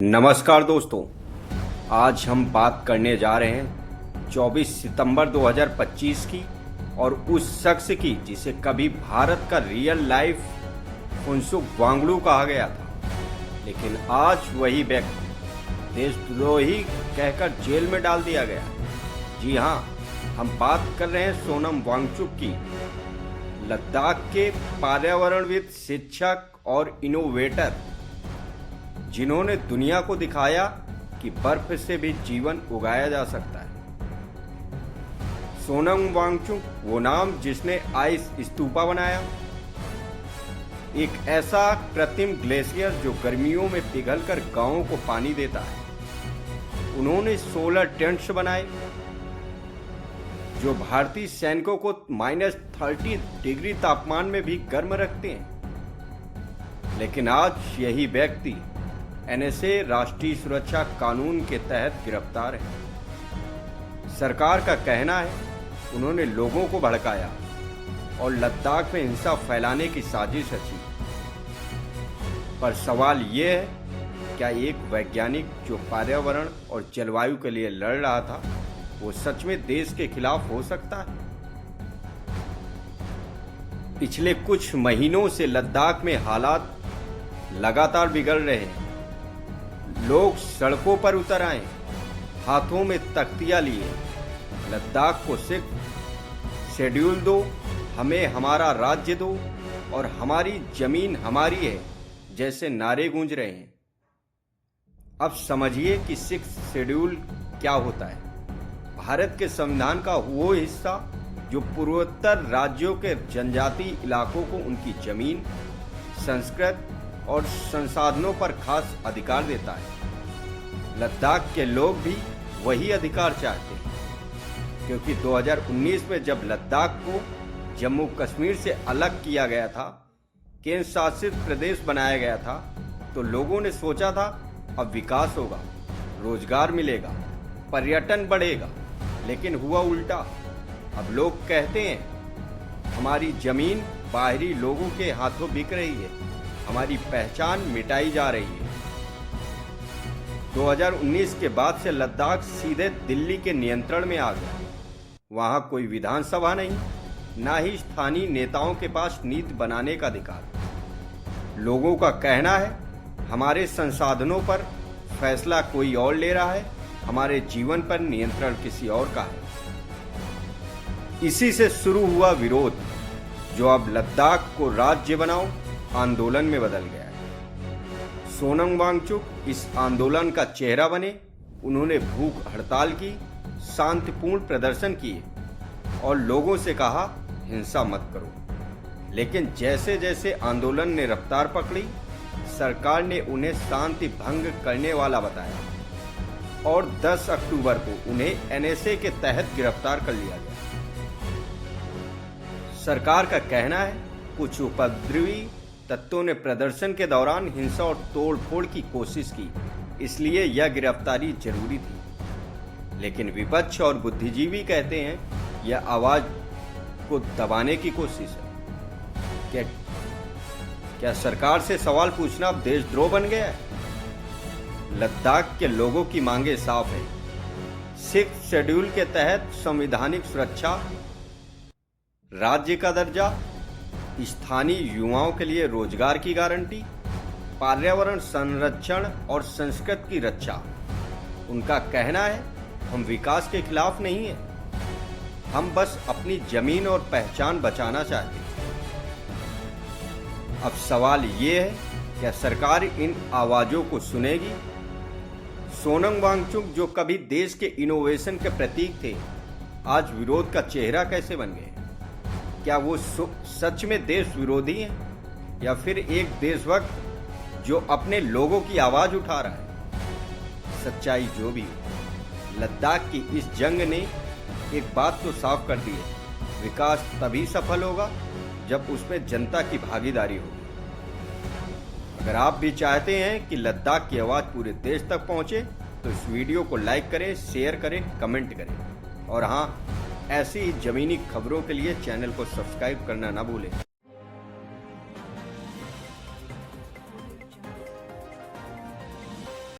नमस्कार दोस्तों, आज हम बात करने जा रहे हैं 24 सितंबर 2025 की और उस शख्स की जिसे कभी भारत का रियल लाइफ फुनसुक वांगडू कहा गया था, लेकिन आज वही व्यक्ति देशद्रोही कहकर जेल में डाल दिया गया। जी हाँ, हम बात कर रहे हैं सोनम वांगचुक की, लद्दाख के पर्यावरणविद, शिक्षक और इनोवेटर, जिन्होंने दुनिया को दिखाया कि बर्फ से भी जीवन उगाया जा सकता है। सोनम वांगचुक वो नाम जिसने आइस स्तूपा बनाया, एक ऐसा कृत्रिम ग्लेशियर जो गर्मियों में पिघलकर गांवों को पानी देता है। उन्होंने सोलर टेंट्स बनाए जो भारतीय सैनिकों को -30 डिग्री तापमान में भी गर्म रखते हैं। लेकिन आज यही व्यक्ति NSA राष्ट्रीय सुरक्षा कानून के तहत गिरफ्तार है। सरकार का कहना है उन्होंने लोगों को भड़काया और लद्दाख में हिंसा फैलाने की साजिश रची। पर सवाल ये है, क्या एक वैज्ञानिक जो पर्यावरण और जलवायु के लिए लड़ रहा था, वो सच में देश के खिलाफ हो सकता है? पिछले कुछ महीनों से लद्दाख में हालात लगातार बिगड़ रहे हैं। लोग सड़कों पर उतर आए, हाथों में तख्तियां लिए, लद्दाख को सिर्फ शेड्यूल दो, हमें हमारा राज्य दो और हमारी जमीन हमारी है जैसे नारे गूंज रहे हैं। अब समझिए कि 6th शेड्यूल क्या होता है। भारत के संविधान का वो हिस्सा जो पूर्वोत्तर राज्यों के जनजातीय इलाकों को उनकी जमीन, संस्कृति और संसाधनों पर खास अधिकार देता है। लद्दाख के लोग भी वही अधिकार चाहते हैं, क्योंकि 2019 में जब लद्दाख को जम्मू कश्मीर से अलग किया गया था, केंद्र शासित प्रदेश बनाया गया था, तो लोगों ने सोचा था अब विकास होगा, रोजगार मिलेगा, पर्यटन बढ़ेगा। लेकिन हुआ उल्टा। अब लोग कहते हैं हमारी जमीन बाहरी लोगों के हाथों बिक रही है, हमारी पहचान मिटाई जा रही है। 2019 के बाद से लद्दाख सीधे दिल्ली के नियंत्रण में आ गया। वहां कोई विधानसभा नहीं, ना ही स्थानीय नेताओं के पास नीति बनाने का अधिकार। लोगों का कहना है हमारे संसाधनों पर फैसला कोई और ले रहा है, हमारे जीवन पर नियंत्रण किसी और का है। इसी से शुरू हुआ विरोध, जो अब लद्दाख को राज्य बनाओ आंदोलन में बदल गया है। सोनम वांगचुक इस आंदोलन का चेहरा बने। उन्होंने भूख हड़ताल की, शांतिपूर्ण प्रदर्शन किए और लोगों से कहा हिंसा मत करो। लेकिन जैसे जैसे आंदोलन ने रफ्तार पकड़ी, सरकार ने उन्हें शांति भंग करने वाला बताया और 10 अक्टूबर को उन्हें NSA के तहत गिरफ्तार कर लिया गया। सरकार का कहना है कुछ उपद्रवी तत्वों ने प्रदर्शन के दौरान हिंसा और तोड़फोड़ की कोशिश की, इसलिए यह गिरफ्तारी जरूरी थी। लेकिन विपक्ष और बुद्धिजीवी कहते हैं यह आवाज को दबाने की कोशिश है। क्या सरकार से सवाल पूछना अब देशद्रोह बन गया है? लद्दाख के लोगों की मांगे साफ है। 6th शेड्यूल के तहत संवैधानिक सुरक्षा, राज्य का दर्जा, स्थानीय युवाओं के लिए रोजगार की गारंटी, पर्यावरण संरक्षण और संस्कृति की रक्षा। उनका कहना है हम विकास के खिलाफ नहीं हैं, हम बस अपनी जमीन और पहचान बचाना चाहते हैं। अब सवाल ये है, क्या सरकार इन आवाजों को सुनेगी? सोनम वांगचुक जो कभी देश के इनोवेशन के प्रतीक थे, आज विरोध का चेहरा कैसे बन गए? क्या वो सच में देश विरोधी हैं या फिर एक देशभक्त जो अपने लोगों की आवाज उठा रहा है? सच्चाई जो भी हो, लद्दाख की इस जंग ने एक बात तो साफ कर दी है, विकास तभी सफल होगा जब उसमें जनता की भागीदारी होगी। अगर आप भी चाहते हैं कि लद्दाख की आवाज पूरे देश तक पहुंचे, तो इस वीडियो को लाइक करें, शेयर करें, कमेंट करें और हाँ, ऐसी ही जमीनी खबरों के लिए चैनल को सब्सक्राइब करना ना भूलें।